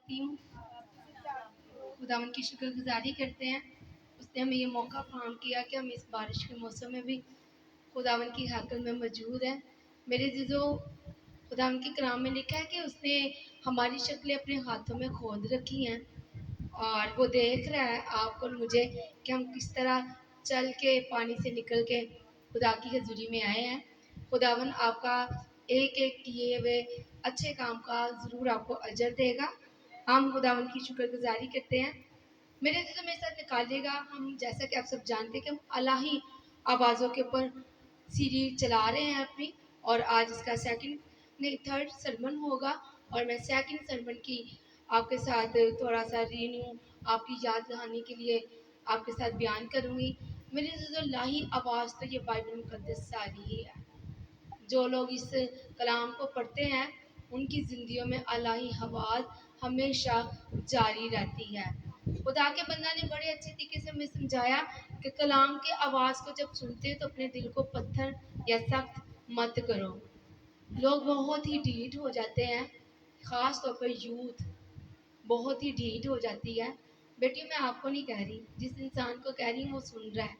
करती हूँ। खुदावन की शुक्रगुजारी करते हैं, उसने हमें ये मौका फराहम किया कि हम इस बारिश के मौसम में भी खुदावन की हैकल में मौजूद हैं। मेरे अज़ीज़ों, खुदावन के कलाम में लिखा है कि उसने हमारी शक्लें अपने हाथों में खोद रखी हैं और वो देख रहा है आपको और मुझे कि हम किस तरह चल के पानी से निकल के खुदा की हज़ूरी में आए हैं। खुदावन आपका एक एक किए हुए अच्छे काम का ज़रूर आपको अजर देगा। हम खुदावन की शुक्रगुजारी करते हैं। मेरे अज़ीज़ों, मेरे साथ निकालिएगा, हम जैसा कि आप सब जानते हैं कि हम अलाही आवाज़ों के ऊपर सीरीज़ चला रहे हैं अपनी, और आज इसका थर्ड सरमन होगा और मैं सेकंड सरमन की आपके साथ थोड़ा सा रिन्यू आपकी याद दहानी के लिए आपके साथ बयान करूँगी। मेरे अज़ीज़ों, लाही आवाज़ तो ये बाइबल मुक़द्दस सारी ही है। जो लोग इस कलाम को पढ़ते हैं उनकी ज़िंदगियों में अलाही आवाज़ हमेशा जारी रहती है। खुदा के बंदा ने बड़े अच्छे तरीके से हमें समझाया कि कलाम की आवाज़ को जब सुनते हो तो अपने दिल को पत्थर या सख्त मत करो। लोग बहुत ही ढीठ हो जाते हैं, ख़ास तौर पर यूथ बहुत ही ढीठ हो जाती है। बेटी, मैं आपको नहीं कह रही, जिस इंसान को कह रही हूँ वो सुन रहा है।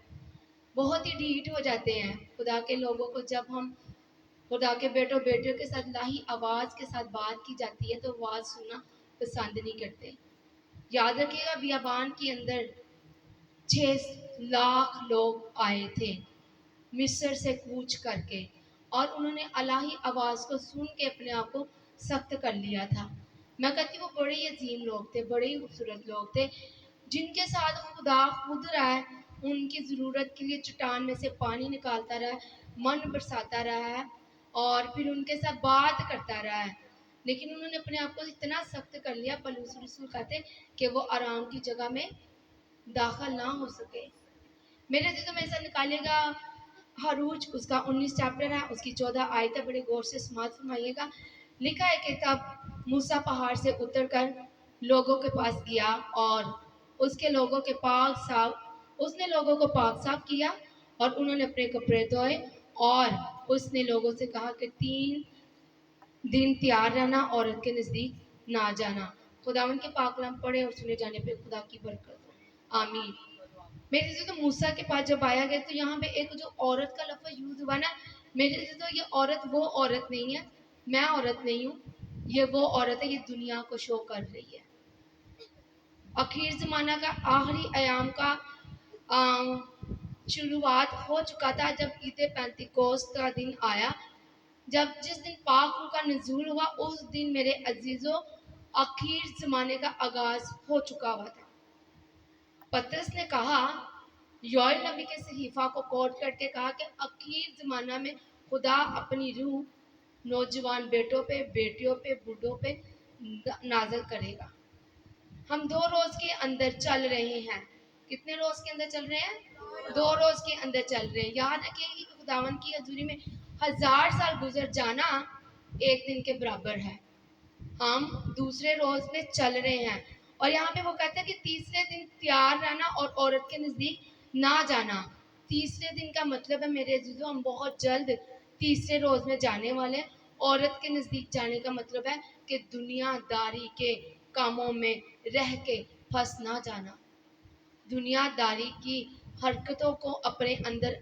बहुत ही ढीठ हो जाते हैं खुदा के लोगों को। जब हम खुदा के बेटियों के साथ लाही आवाज़ के साथ बात की जाती है तो आवाज़ सुनना पसंद नहीं करते। याद रखिएगा, बियाबान के अंदर 6 लाख लोग आए थे मिस्र से कूच करके, और उन्होंने अलाही आवाज़ को सुन के अपने आप को सख्त कर लिया था। मैं कहती वो बड़े ही अजीम लोग थे, बड़े ही खूबसूरत लोग थे, जिनके साथ खुदा खुद रहा है, उनकी ज़रूरत के लिए चट्टान में से पानी निकालता रहा है, मन बरसाता रहा है और फिर उनके साथ बात करता रहा है। लेकिन उन्होंने अपने आप को इतना सख्त कर लिया, पलूस रसूल कहते कि वो आराम की जगह में दाखिल ना हो सके। मेरे से तो मेरे साथ निकालिएगा हरूज, उसका 19 चैप्टर है, उसकी 14 आयतें बड़े गौर से समात फरमाइएगा। लिखा है कि तब मूसा पहाड़ से उतरकर लोगों के पास गया और उसके लोगों के पाक साफ उसने लोगों को पाक साफ किया और उन्होंने अपने कपड़े धोए, और उसने लोगों से कहा कि 3 दिन तैयार रहना, औरत के नज़दीक ना जाना। खुदावन के पाक कलाम पढ़े और सुने जाने पे खुदा की बरकत हो, आमीन। मेरे से तो मूसा के पास जब आया गया तो यहाँ पे एक जो औरत का लफ्ज़ यूज़ हुआ ना, मेरे से तो ये औरत वो औरत नहीं है, मैं औरत नहीं हूँ, ये वो औरत है, ये दुनिया को शो कर रही है। आखिर ज़माना का आखिरी अयाम का शुरुआत हो चुका था जब ईद पेंतिकोस्त का दिन आया, जब जिस दिन पाक रूह का नज़ूल हुआ उस दिन मेरे अजीज़ों आखिर ज़माने का आगाज़ हो चुका हुआ था। पतरस ने कहा, योएल नबी के सहीफा को कोट करके कहा कि आखिर ज़माना में खुदा अपनी रूह नौजवान बेटों पे, बेटियों पे, बूढ़ों पे नाज़िल करेगा। हम 2 रोज़ के अंदर चल रहे हैं। कितने रोज़ के अंदर चल रहे हैं? 2 रोज़ के अंदर चल रहे हैं। याद रखिए कि खुदावन की हज़ूरी में 1000 साल गुजर जाना एक दिन के बराबर है। हम दूसरे रोज़ में चल रहे हैं और यहाँ पे वो कहते हैं कि तीसरे दिन तैयार रहना और औरत के नज़दीक ना जाना। तीसरे दिन का मतलब है मेरे अजीज़ों, हम बहुत जल्द तीसरे रोज़ में जाने वाले हैं। औरत के नज़दीक जाने का मतलब है कि दुनियादारी के कामों में रह के फंस ना जाना, दुनियादारी की हरकतों को अपने अंदर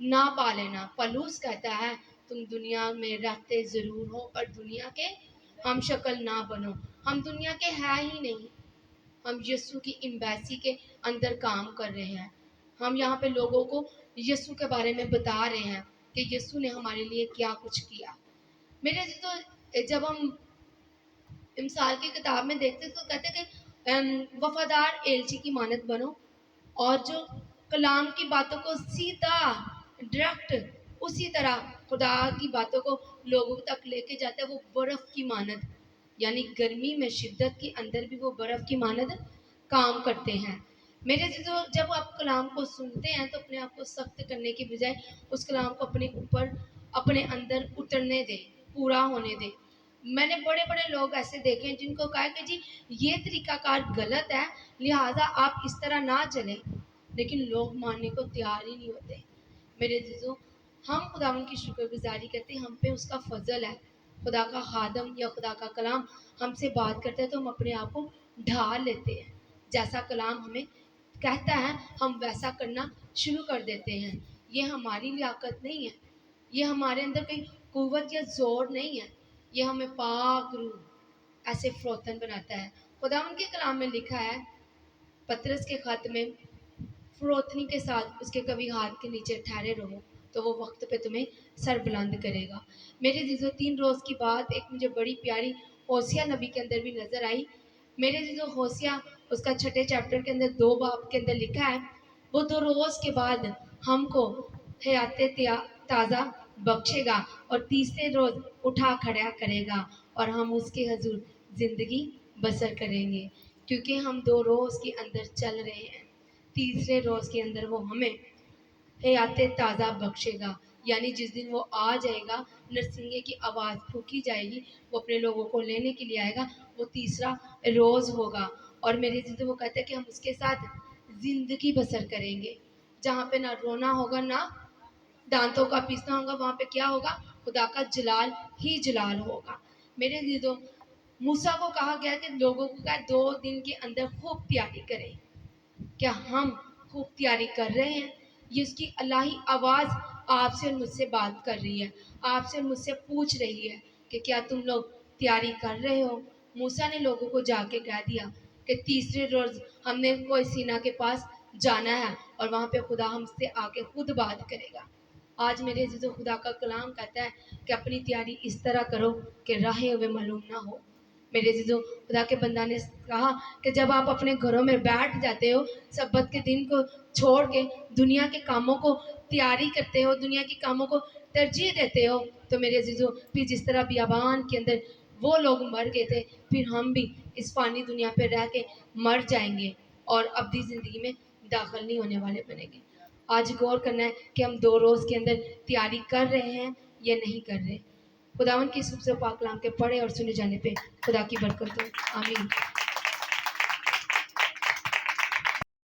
ना पा लेना। पलूस कहता है तुम दुनिया में रहते ज़रूर हो पर दुनिया के हम शक्ल ना बनो। हम दुनिया के हैं ही नहीं, हम यीशु की एम्बेसी के अंदर काम कर रहे हैं। हम यहाँ पे लोगों को यीशु के बारे में बता रहे हैं कि यीशु ने हमारे लिए क्या कुछ किया। मेरे से तो जब हम इमसाल की किताब में देखते तो कहते कि वफादार एलची की मानत बनो, और जो कलाम की बातों को सीधा डायरेक्ट उसी तरह खुदा की बातों को लोगों तक लेके जाता है, वो बर्फ़ की मानत, यानी गर्मी में शिद्दत के अंदर भी वो बर्फ़ की मानत काम करते हैं। मेरे से तो जब आप कलाम को सुनते हैं तो अपने आप को सख्त करने की बजाय उस कलाम को अपने ऊपर अपने अंदर उतरने दें, पूरा होने दें। मैंने बड़े बड़े लोग ऐसे देखे हैं जिनको कहा कि जी ये तरीकाकार गलत है, लिहाजा आप इस तरह ना चलें, लेकिन लोग मानने को तैयार ही नहीं होते। मेरे अज़ीज़ों, हम खुदावन की शुक्रगुजारी करते हैं, हम पे उसका फजल है, खुदा का खादम या खुदा का कलाम हमसे बात करता है तो हम अपने आप को ढाल लेते हैं, जैसा कलाम हमें कहता है हम वैसा करना शुरू कर देते हैं। ये हमारी लियाकत नहीं है, ये हमारे अंदर कोई कुव्वत या जोर नहीं है, ये हमें पाक रूह ऐसे फरोतन बनाता है। खुदावन के कलाम में लिखा है पतरस के खत में, फरोतनी के साथ उसके कभी हाथ के नीचे ठहरे रहो तो वो वक्त पे तुम्हें सर बुलंद करेगा। मेरे जीजो 3 रोज़ की बात एक मुझे बड़ी प्यारी होसिया नबी के अंदर भी नज़र आई। मेरे जीजो होसिया उसका 6 चैप्टर के अंदर 2 बाब के अंदर लिखा है, वो 2 रोज़ के बाद हमको हयात ताज़ा बख्शेगा और तीसरे रोज़ उठा खड़ा करेगा और हम उसके हजूर ज़िंदगी बसर करेंगे, क्योंकि हम 2 रोज़ के अंदर चल रहे हैं। तीसरे रोज़ के अंदर वो हमें हयात ताज़ा बख्शेगा, यानी जिस दिन वो आ जाएगा, नरसिंगे की आवाज़ फूकी जाएगी, वो अपने लोगों को लेने के लिए आएगा, वो तीसरा रोज़ होगा। और मेरे जिद वो कहते हैं कि हम उसके साथ ज़िंदगी बसर करेंगे, जहाँ पे ना रोना होगा ना दांतों का पीसना होगा, वहाँ पे क्या होगा, खुदा का जलाल ही जलाल होगा। मेरे जिदो मूसा को कहा गया कि लोगों का 2 दिन के अंदर खूब तैयारी करें। क्या हम खूब तैयारी कर रहे हैं? ये उसकी अल्लाही आवाज़ आपसे और मुझसे बात कर रही है, आपसे और मुझसे पूछ रही है कि क्या तुम लोग तैयारी कर रहे हो? मूसा ने लोगों को जाके कह दिया कि तीसरे रोज़ हमने कोई सीना के पास जाना है और वहाँ पे खुदा हमसे आके खुद बात करेगा। आज मेरे अज़ीज़ों, खुदा का कलाम कहता है कि अपनी तैयारी इस तरह करो कि राहें हुए मालूम ना हो। मेरे अज़ीज़ों, खुदा के बंदा ने कहा कि जब आप अपने घरों में बैठ जाते हो, सब्बत के दिन को छोड़ के दुनिया के कामों को तैयारी करते हो, दुनिया के कामों को तरजीह देते हो, तो मेरे अज़ीज़ों फिर जिस तरह बियाबान के अंदर वो लोग मर गए थे, फिर हम भी इस फ़ानी दुनिया पे रह के मर जाएंगे और अब्दी ज़िंदगी में दाखिल नहीं होने वाले बनेंगे। आज गौर करना है कि हम 2 रोज़ के अंदर तैयारी कर रहे हैं या नहीं कर रहे। खुदावन की खूबसूरत पाक कलाम के पढ़े और सुने जाने पे खुदा की बरकत हो। आमीन।